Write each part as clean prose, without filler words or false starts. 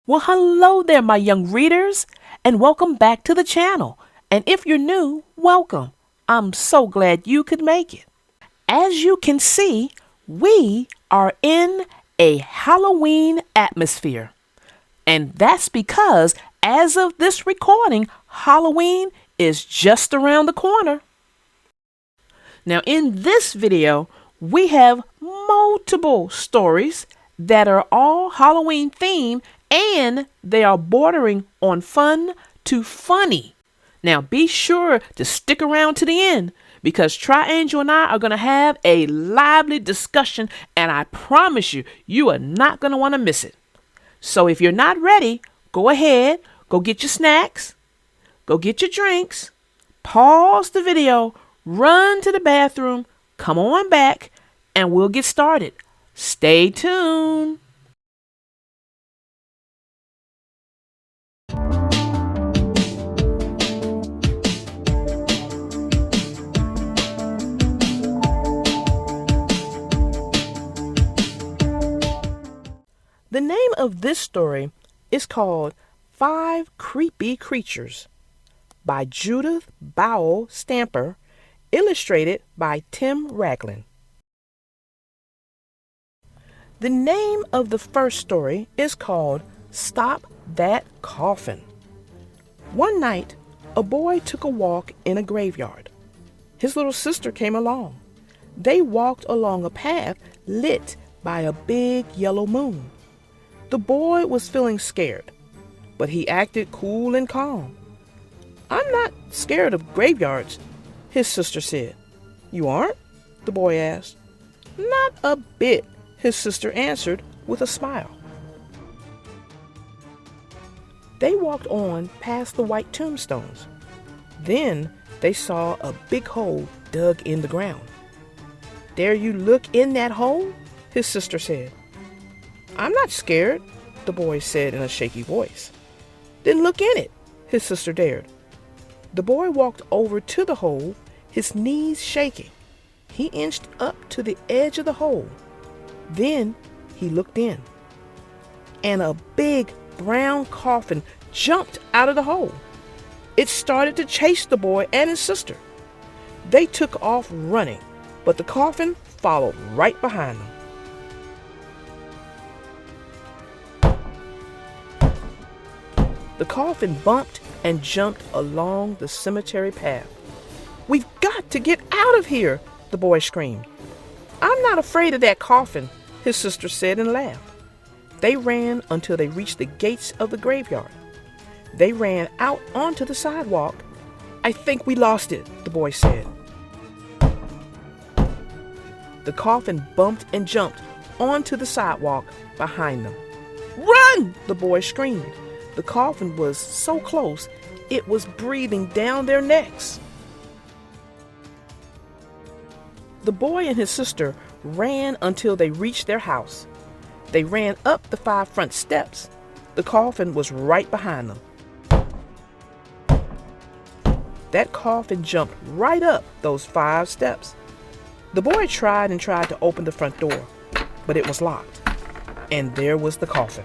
Well, hello there, my young readers, and welcome back to the channel. And if you're new, welcome. I'm so glad you could make it. As you can see, we are in a Halloween atmosphere. And that's because, as of this recording, Halloween is just around the corner. Now, in this video, we have multiple stories that are all Halloween themed, and they are bordering on fun to funny. Now, be sure to stick around to the end because Triangel and I are going to have a lively discussion, and I promise you, you are not going to want to miss it. So if you're not ready, go ahead, go get your snacks, go get your drinks, pause the video, run to the bathroom, come on back, and we'll get started. Stay tuned. The name of this story is called 5 Creepy Creatures by Judith Bauer Stamper, illustrated by Tim Ragland. The name of the first story is called Stop That Coffin. One night, a boy took a walk in a graveyard. His little sister came along. They walked along a path lit by a big yellow moon. The boy was feeling scared, but he acted cool and calm. "I'm not scared of graveyards," his sister said. "You aren't?" the boy asked. "Not a bit," his sister answered with a smile. They walked on past the white tombstones. Then they saw a big hole dug in the ground. "Dare you look in that hole?" his sister said. "I'm not scared," the boy said in a shaky voice. "Then look in it," his sister dared. The boy walked over to the hole, his knees shaking. He inched up to the edge of the hole. Then he looked in, and a big brown coffin jumped out of the hole. It started to chase the boy and his sister. They took off running, but the coffin followed right behind them. The coffin bumped and jumped along the cemetery path. "We've got to get out of here," the boy screamed. "I'm not afraid of that coffin," his sister said and laughed. They ran until they reached the gates of the graveyard. They ran out onto the sidewalk. "I think we lost it," the boy said. The coffin bumped and jumped onto the sidewalk behind them. "Run!" the boy screamed. The coffin was so close, it was breathing down their necks. The boy and his sister ran until they reached their house. They ran up the 5 front steps. The coffin was right behind them. That coffin jumped right up those 5 steps. The boy tried and tried to open the front door, but it was locked. And there was the coffin.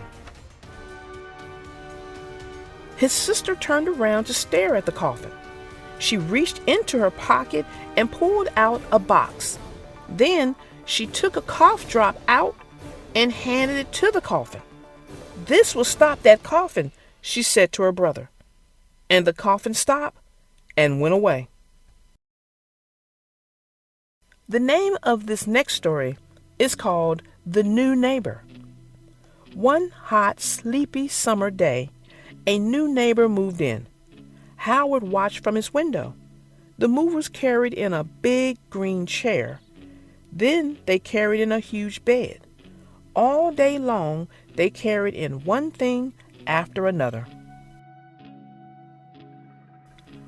His sister turned around to stare at the coffin. She reached into her pocket and pulled out a box. Then she took a cough drop out and handed it to the coffin. "This will stop that coffin," she said to her brother. And the coffin stopped and went away. The name of this next story is called The New Neighbor. One hot, sleepy summer day, a new neighbor moved in. Howard watched from his window. The movers carried in a big green chair. Then they carried in a huge bed. All day long, they carried in one thing after another.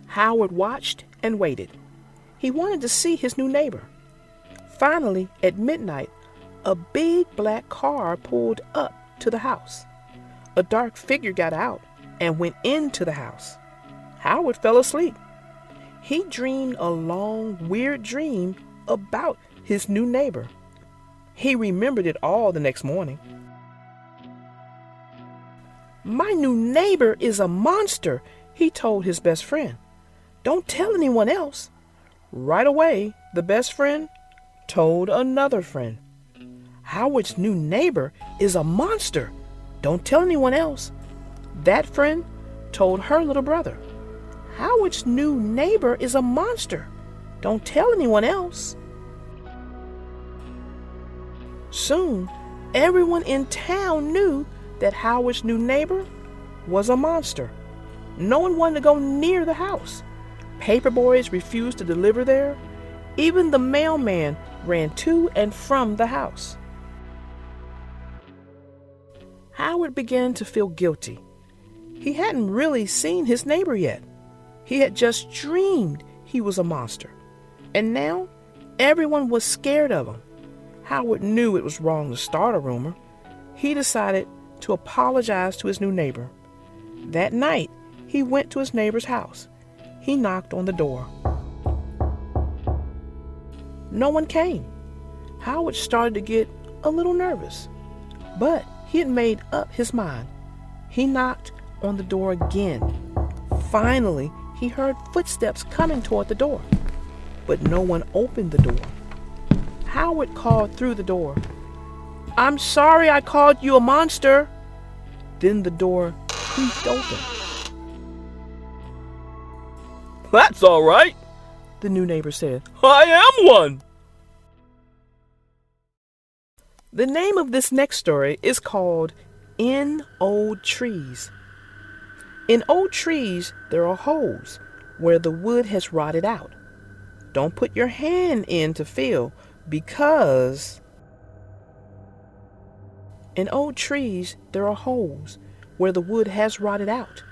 Howard watched and waited. He wanted to see his new neighbor. Finally, at midnight, a big black car pulled up to the house. A dark figure got out and went into the house. Howard fell asleep. He dreamed a long, weird dream about his new neighbor. He remembered it all the next morning. "My new neighbor is a monster," he told his best friend. "Don't tell anyone else." Right away, the best friend told another friend. "Howard's new neighbor is a monster. Don't tell anyone else." That friend told her little brother. "Howard's new neighbor is a monster. Don't tell anyone else." Soon, everyone in town knew that Howard's new neighbor was a monster. No one wanted to go near the house. Paperboys refused to deliver there. Even the mailman ran to and from the house. Howard began to feel guilty. He hadn't really seen his neighbor yet. He had just dreamed he was a monster. And now everyone was scared of him. Howard knew it was wrong to start a rumor. He decided to apologize to his new neighbor. That night, he went to his neighbor's house. He knocked on the door. No one came. Howard started to get a little nervous, but he had made up his mind. He knocked on the door again. Finally, he heard footsteps coming toward the door, but no one opened the door. Howard called through the door, "I'm sorry I called you a monster." Then the door creaked open. "That's all right," the new neighbor said. "I am one." The name of this next story is called In Old Trees. In old trees, there are holes where the wood has rotted out. Don't put your hand in to feel, because in old trees, there are holes where the wood has rotted out,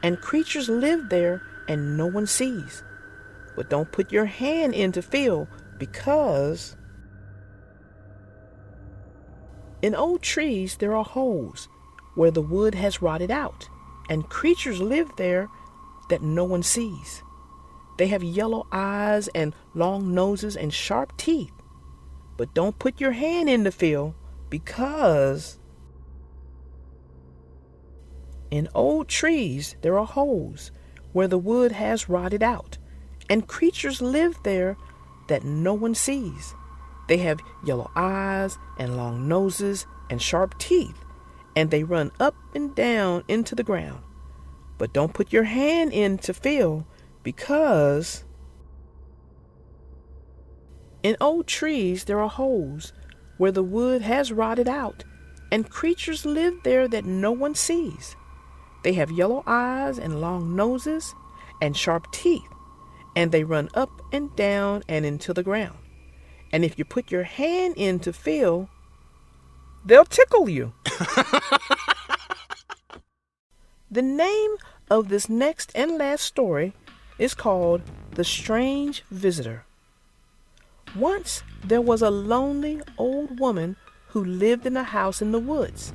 and creatures live there and no one sees. But don't put your hand in to feel, because in old trees, there are holes where the wood has rotted out, and creatures live there that no one sees. They have yellow eyes and long noses and sharp teeth. But don't put your hand in to feel, because in old trees there are holes where the wood has rotted out, and creatures live there that no one sees. They have yellow eyes and long noses and sharp teeth, and they run up and down into the ground. But don't put your hand in to feel, because in old trees there are holes where the wood has rotted out, and creatures live there that no one sees. They have yellow eyes and long noses and sharp teeth, and they run up and down and into the ground. And if you put your hand in to feel, they'll tickle you. The name of this next and last story is called The Strange Visitor. Once there was a lonely old woman who lived in a house in the woods.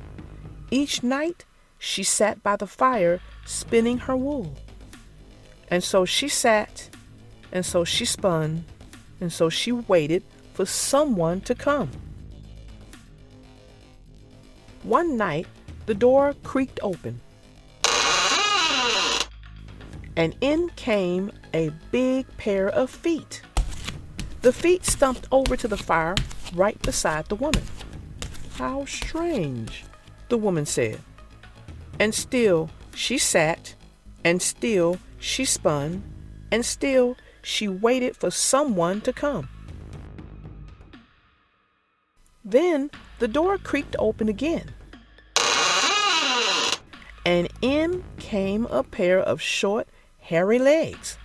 Each night she sat by the fire spinning her wool. And so she sat, and so she spun, and so she waited for someone to come. One night the door creaked open, and in came a big pair of feet. The feet stumped over to the fire right beside the woman. "How strange," the woman said. And still she sat, and still she spun, and still she waited for someone to come. Then the door creaked open again, and in came a pair of short, hairy legs.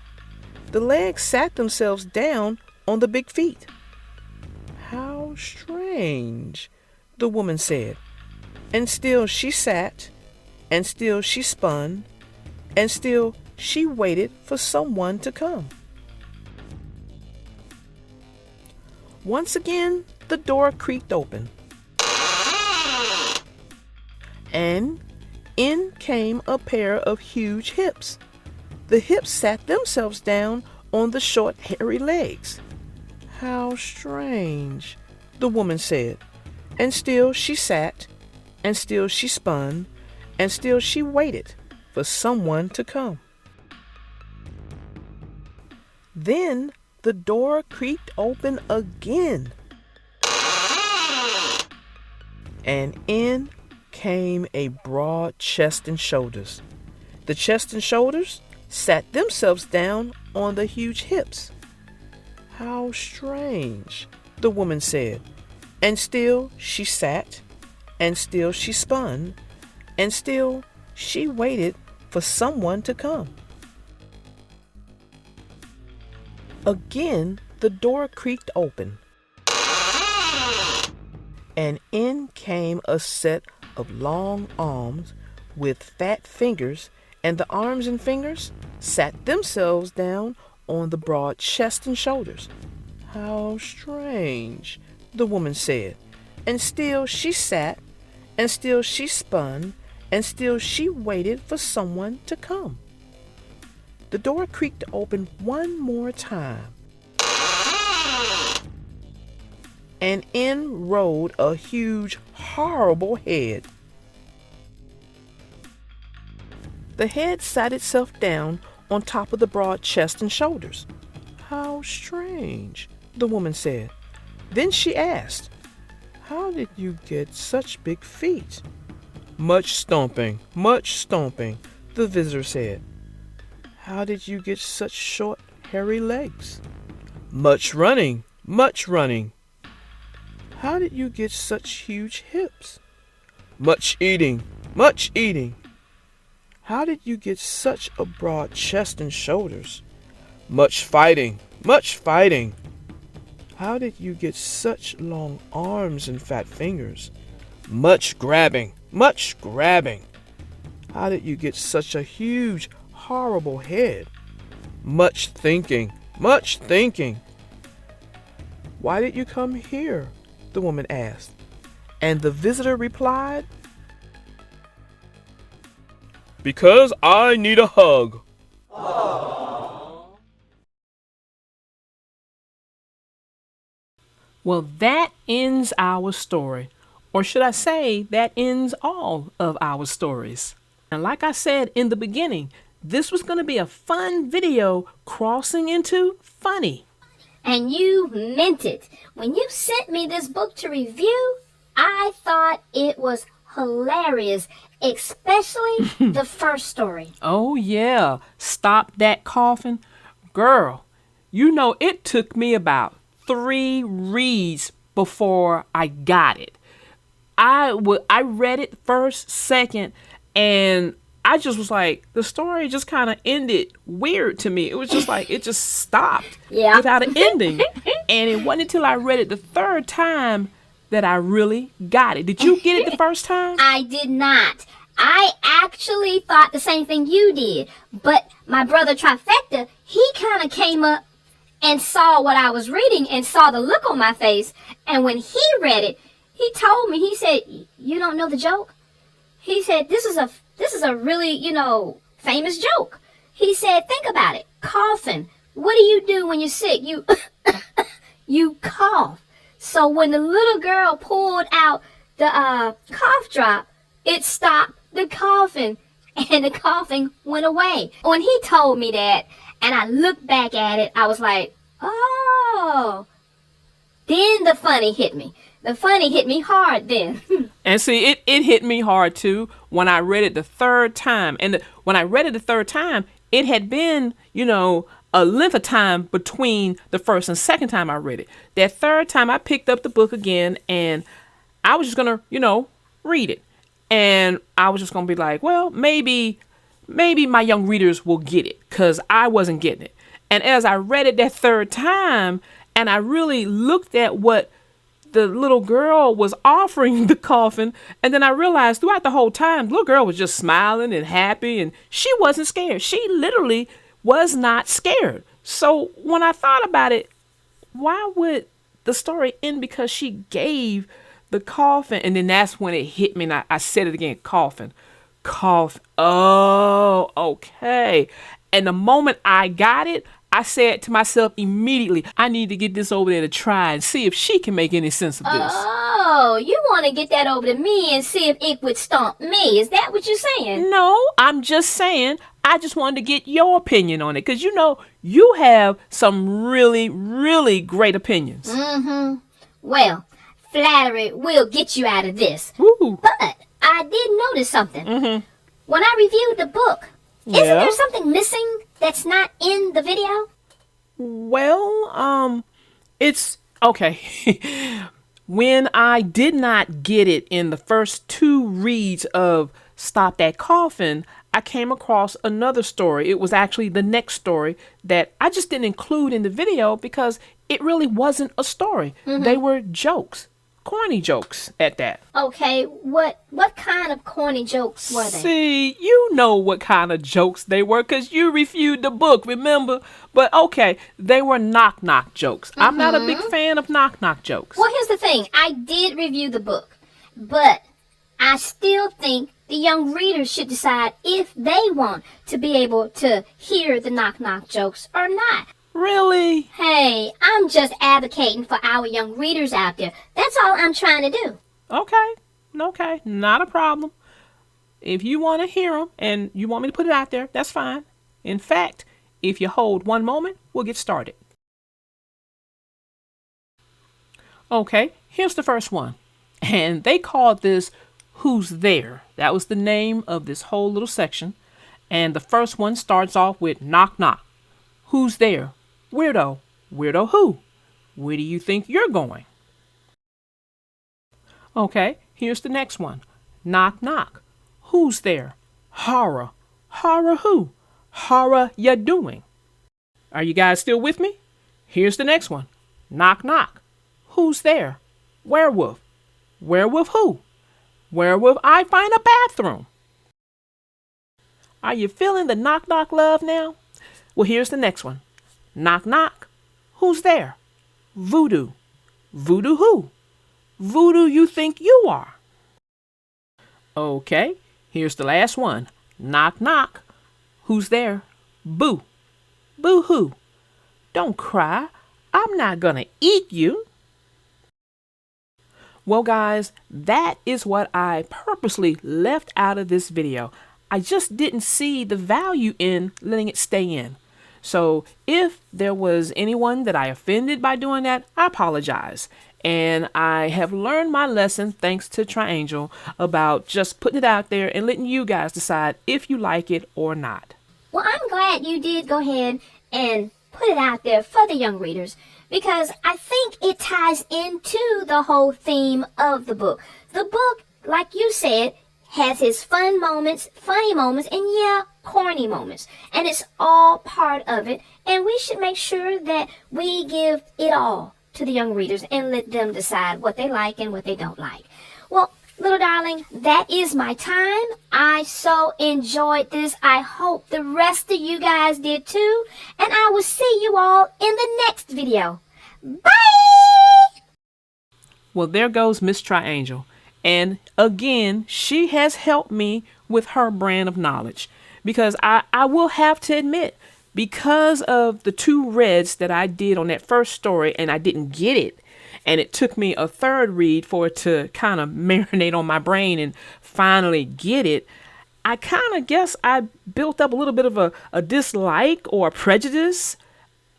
The legs sat themselves down on the big feet. "How strange," the woman said. And still she sat, and still she spun, and still she waited for someone to come. Once again, the door creaked open, and in came a pair of huge hips. The hips sat themselves down on the short, hairy legs. "How strange," the woman said. And still she sat, and still she spun, and still she waited for someone to come. Then the door creaked open again, and in came a broad chest and shoulders. The chest and shoulders sat themselves down on the huge hips. "How strange," the woman said, and still she sat, and still she spun, and still she waited for someone to come. Again the door creaked open, and in came a set of long arms with fat fingers, and the arms and fingers sat themselves down on the broad chest and shoulders. "How strange," the woman said, and still she sat, and still she spun, and still she waited for someone to come. The door creaked open one more time, and in rode a huge, horrible head. The head sat itself down on top of the broad chest and shoulders. "How strange," the woman said. Then she asked, "How did you get such big feet?" Much stomping, the visitor said. "How did you get such short, hairy legs?" Much running. "How did you get such huge hips?" Much eating. "How did you get such a broad chest and shoulders?" Much fighting. "How did you get such long arms and fat fingers?" Much grabbing. "How did you get such a huge, horrible head?" Much thinking. "Why did you come here?" the woman asked. And the visitor replied, Because I need a hug. Well, that ends our story. Or should I say, that ends all of our stories. And like I said in the beginning, this was going to be a fun video crossing into funny. And you meant it. When you sent me this book to review, I thought it was hilarious, especially the first story. Oh yeah, Stop That Coughing. Girl, you know it took me about 3 reads before I got it. I read it first, second, and I just was like, the story just kind of ended weird to me. It was just like, it just stopped without an ending. And it wasn't until I read it the third time that I really got it. Did you get it the first time? I did not. I actually thought the same thing you did. But my brother Trifecta, he kind of came up and saw what I was reading and saw the look on my face. And when he read it, he told me, he said, "You don't know the joke?" He said, this is a really, famous joke. He said, "Think about it. Coughing. What do you do when you're sick? You cough." So when the little girl pulled out the cough drop, it stopped the coughing, and the coughing went away. When he told me that, and I looked back at it, I was like, oh. Then the funny hit me. The funny hit me hard then. And see, it hit me hard too when I read it the third time. And when I read it the third time, it had been, a length of time between the first and second time I read it. That third time I picked up the book again and I was just going to, read it. And I was just going to be like, well, maybe my young readers will get it because I wasn't getting it. And as I read it that third time and I really looked at what the little girl was offering the coffin, and then I realized throughout the whole time, the little girl was just smiling and happy, and she wasn't scared. She literally was not scared. So when I thought about it, why would the story end because she gave the coffin? And then that's when it hit me, and I said it again, coffin. Oh, okay. And the moment I got it, I said to myself immediately, I need to get this over there to try and see if she can make any sense of this. Oh, you want to get that over to me and see if it would stump me. Is that what you're saying? No, I'm just saying, I just wanted to get your opinion on it. Because, you know, you have some really, really great opinions. Mm-hmm. Well, flattery will get you out of this. Woo. But I did notice something. Mm-hmm. When I reviewed the book, Yeah. isn't there something missing that's not in the video? Well, it's okay. When I did not get it in the first 2 reads of Stop That Coffin, I came across another story. It was actually the next story that I just didn't include in the video because it really wasn't a story. They were jokes, corny jokes at that. Okay, what kind of corny jokes were they? See, you know what kind of jokes they were because you reviewed the book, remember? But okay, they were knock-knock jokes. I'm not a big fan of knock-knock jokes. Well, here's the thing. I did review the book, but I still think the young readers should decide if they want to be able to hear the knock-knock jokes or not. Really? Hey, I'm just advocating for our young readers out there. That's all I'm trying to do. Okay, not a problem. If you want to hear them and you want me to put it out there, that's fine. In fact, if you hold one moment, we'll get started. Okay, here's the first one. And they called this Who's There? That was the name of this whole little section. And the first one starts off with knock knock. Who's there? Weirdo. Weirdo who? Where do you think you're going? Okay, here's the next one. Knock knock. Who's there? Horror. Horror who? Horror ya doing? Are you guys still with me? Here's the next one. Knock knock. Who's there? Werewolf. Werewolf who? Werewolf I find a bathroom. Are you feeling the knock knock love now? Well, here's the next one. Knock knock. Who's there? Voodoo. Voodoo who? Voodoo you think you are. Okay, here's the last one. Knock knock. Who's there? Boo. Boo hoo. Don't cry. I'm not gonna eat you. Well, guys, that is what I purposely left out of this video. I just didn't see the value in letting it stay in. So if there was anyone that I offended by doing that, I apologize. And I have learned my lesson thanks to Triangel about just putting it out there and letting you guys decide if you like it or not. Well, I'm glad you did go ahead and put it out there for the young readers because I think it ties into the whole theme of the book. The book, like you said, has its fun moments, funny moments, and yeah, corny moments. And it's all part of it. And we should make sure that we give it all to the young readers and let them decide what they like and what they don't like. Well, little darling, that is my time. I so enjoyed this. I hope the rest of you guys did too. And I will see you all in the next video. Bye! Well, there goes Miss Triangel. And again, she has helped me with her brand of knowledge. Because I will have to admit, because of the 2 reads that I did on that first story and I didn't get it, and it took me a 3rd read for it to kind of marinate on my brain and finally get it, I kind of guess I built up a little bit of a dislike or a prejudice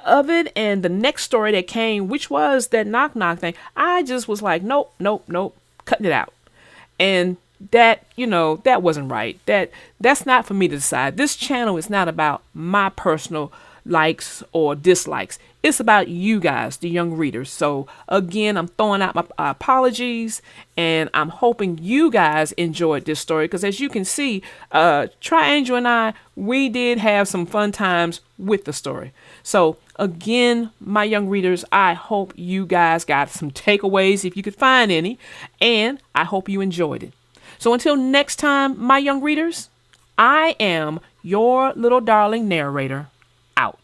of it. And the next story that came, which was that knock knock thing, I just was like, nope, cutting it out. And that, that wasn't right. That's not for me to decide. This channel is not about my personal likes or dislikes. It's about you guys, the young readers. So again, I'm throwing out my apologies, and I'm hoping you guys enjoyed this story because as you can see, Triangel and I, we did have some fun times with the story. So again, my young readers, I hope you guys got some takeaways if you could find any, and I hope you enjoyed it. So until next time, my young readers, I am your little darling narrator, out.